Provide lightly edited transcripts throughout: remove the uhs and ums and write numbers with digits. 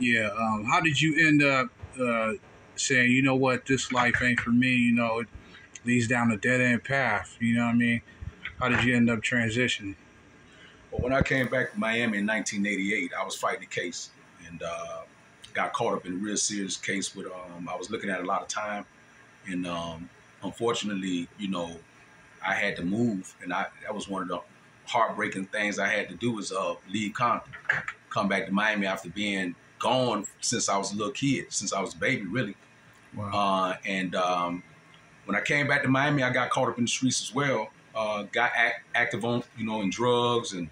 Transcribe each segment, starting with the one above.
Yeah. How did you end up saying, you know what, this life ain't for me? You know, it leads down a dead end path. You know what I mean? How did you end up transitioning? Well, when I came back to Miami in 1988, I was fighting a case and got caught up in a real serious case with, I was looking at a lot of time. And unfortunately, you know, I had to move. And that was one of the heartbreaking things I had to do was leave Compton, come back to Miami after being gone since I was a little kid, since I was a baby, really. Wow. When I came back to Miami, I got caught up in the streets as well. Got active on, you know, in drugs and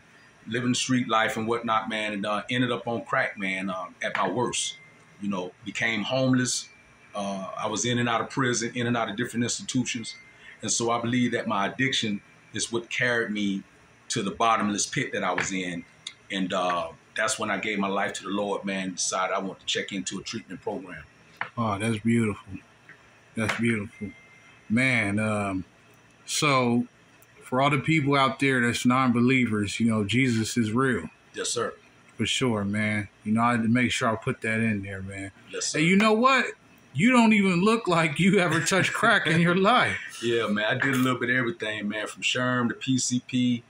living street life and whatnot, man, and ended up on crack, man, at my worst. You know, became homeless. I was in and out of prison, in and out of different institutions. And so I believe that my addiction is what carried me to the bottomless pit that I was in. And that's when I gave my life to the Lord, man, decided I want to check into a treatment program. Oh, that's beautiful. That's beautiful. Man, so for all the people out there that's non-believers, you know, Jesus is real. Yes, sir. For sure, man. You know, I had to make sure I put that in there, man. Yes, sir. Hey, you know what? You don't even look like you ever touched crack in your life. Yeah, man. I did a little bit of everything, man, from Sherm to PCP,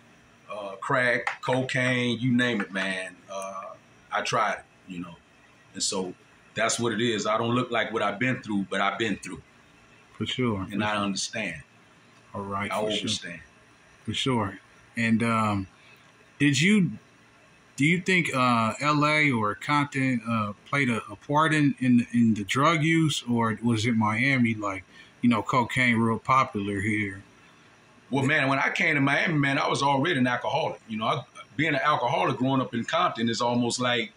crack, cocaine, you name it, man. I tried it, you know. And so that's what it is. I don't look like what I've been through, but I've been through. For sure. And I understand. All right. I understand. For sure. And do you think L.A. or Compton played a part in the drug use, or was it Miami, like, you know, cocaine real popular here? Well, man, when I came to Miami, man, I was already an alcoholic. You know, being an alcoholic growing up in Compton is almost like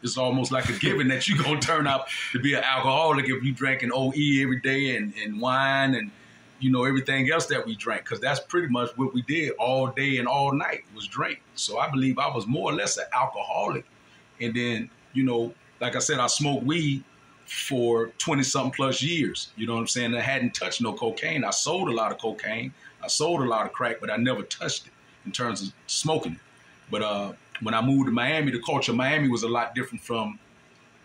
a given that you're going to turn out to be an alcoholic if you drinking OE every day and wine and, you know, everything else that we drank, because that's pretty much what we did all day and all night was drink. So I believe I was more or less an alcoholic. And then, you know, like I said, I smoked weed for 20-something plus years. You know what I'm saying? I hadn't touched no cocaine. I sold a lot of cocaine. I sold a lot of crack, but I never touched it in terms of smoking it. But when I moved to Miami, the culture of Miami was a lot different from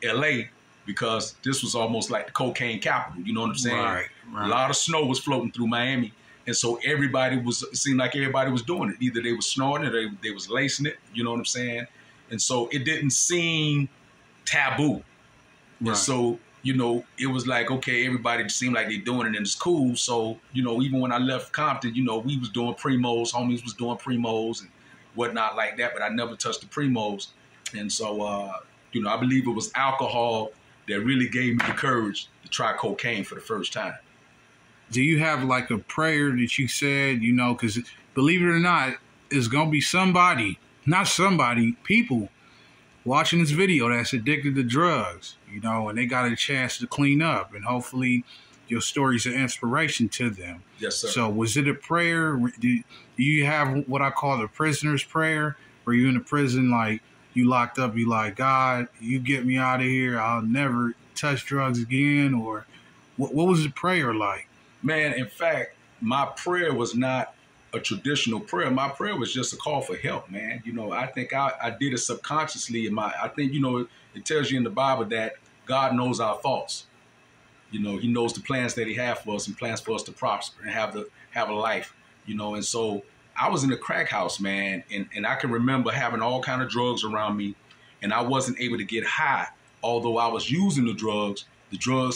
L.A. because this was almost like the cocaine capital. You know what I'm saying? Right. A lot of snow was floating through Miami. And so it seemed like everybody was doing it. Either they was snorting or they was lacing it. You know what I'm saying? And so it didn't seem taboo. Right. And so, you know, it was like, okay, everybody seemed like they doing it and it's cool. So, you know, even when I left Compton, you know, we was doing primos, homies was doing primos and whatnot like that, but I never touched the primos. And so, you know, I believe it was alcohol that really gave me the courage to try cocaine for the first time. Do you have like a prayer that you said, you know, because believe it or not, it's going to be people watching this video that's addicted to drugs, you know, and they got a chance to clean up, and hopefully your story's an inspiration to them. Yes, sir. So was it a prayer? Do you have what I call the prisoner's prayer, where you in a prison, like you locked up, you like, God, you get me out of here, I'll never touch drugs again? Or what was the prayer like? Man, in fact, my prayer was not a traditional prayer. My prayer was just a call for help, man. You know, I think I did it subconsciously. I think, you know, it tells you in the Bible that God knows our thoughts. You know, he knows the plans that he has for us and plans for us to prosper and have a life, you know. And so I was in a crack house, man, and I can remember having all kind of drugs around me, and I wasn't able to get high. Although I was using the drugs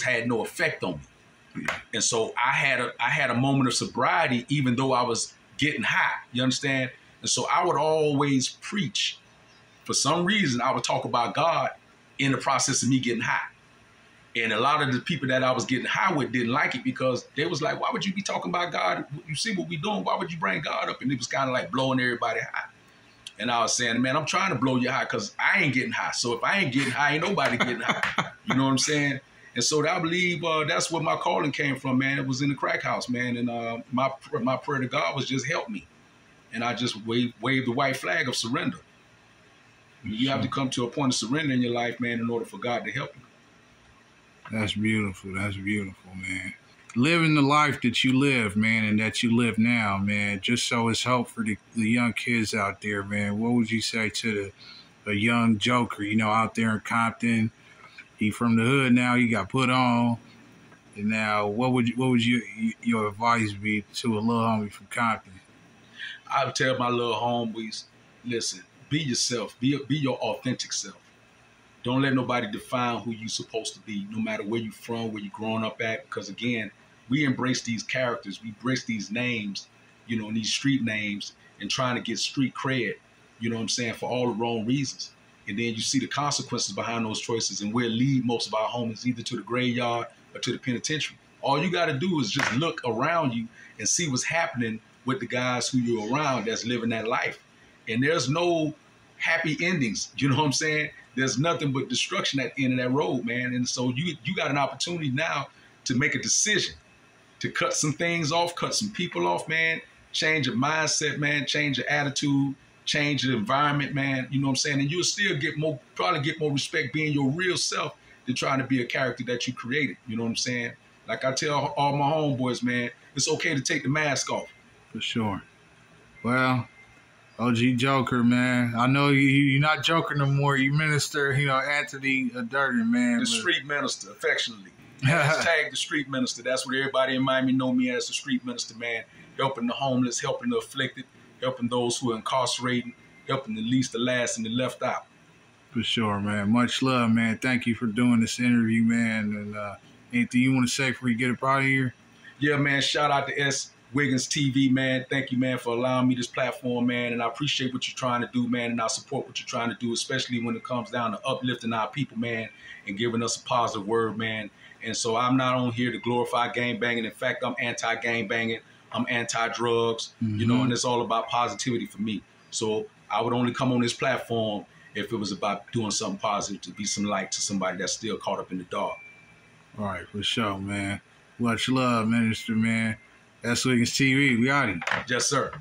had no effect on me. And so I had a moment of sobriety, even though I was getting high. You understand? And so I would always preach. For some reason, I would talk about God in the process of me getting high. And a lot of the people that I was getting high with didn't like it because they was like, why would you be talking about God? You see what we doing? Why would you bring God up? And it was kind of like blowing everybody high. And I was saying, man, I'm trying to blow you high because I ain't getting high. So if I ain't getting high, ain't nobody getting high. You know what I'm saying? And so I believe that's where my calling came from, man. It was in the crack house, man. And my prayer to God was just help me. And I just waved the white flag of surrender. You have to come to a point of surrender in your life, man, in order for God to help you. That's beautiful. That's beautiful, man. Living the life that you live, man, and that you live now, man, just so it's hope for the young kids out there, man. What would you say to the young joker, you know, out there in Compton, he from the hood now. He got put on. And now, what would your advice be to a little homie from Compton? I would tell my little homeboys, listen, be yourself. Be your authentic self. Don't let nobody define who you're supposed to be, no matter where you're from, where you're growing up at. Because again, we embrace these characters, we embrace these names, and these street names, and trying to get street cred, you know what I'm saying, for all the wrong reasons. And then you see the consequences behind those choices, and we'll lead most of our homies either to the graveyard or to the penitentiary. All you got to do is just look around you and see what's happening with the guys who you're around that's living that life. And there's no happy endings, you know what I'm saying? There's nothing but destruction at the end of that road, man. And so you got an opportunity now to make a decision, to cut some things off, cut some people off, man. Change your mindset, man. Change your attitude, change your environment, man. You know what I'm saying? And you'll still probably get more respect being your real self than trying to be a character that you created. You know what I'm saying? Like I tell all my homeboys, man, it's okay to take the mask off. For sure. Well, OG Joker, man. I know you're not Joker no more. You minister, Anthony Durden, man. The street minister, affectionately. Hashtag the street minister. That's what everybody in Miami know me as, the street minister, man. Helping the homeless, helping the afflicted, helping those who are incarcerated, helping the least, the last, and the left out. For sure, man. Much love, man. Thank you for doing this interview, man. And anything you want to say before you get up out of here? Yeah, man. Shout out to S.WigginsTV, man. Thank you, man, for allowing me this platform, man. And I appreciate what you're trying to do, man. And I support what you're trying to do, especially when it comes down to uplifting our people, man, and giving us a positive word, man. And so I'm not on here to glorify gangbanging. In fact, I'm anti-gangbanging. I'm anti-drugs, and it's all about positivity for me. So I would only come on this platform if it was about doing something positive, to be some light to somebody that's still caught up in the dark. All right, for sure, man. Much love, Minister, man. S.WigginsTV. We out here. Yes, sir.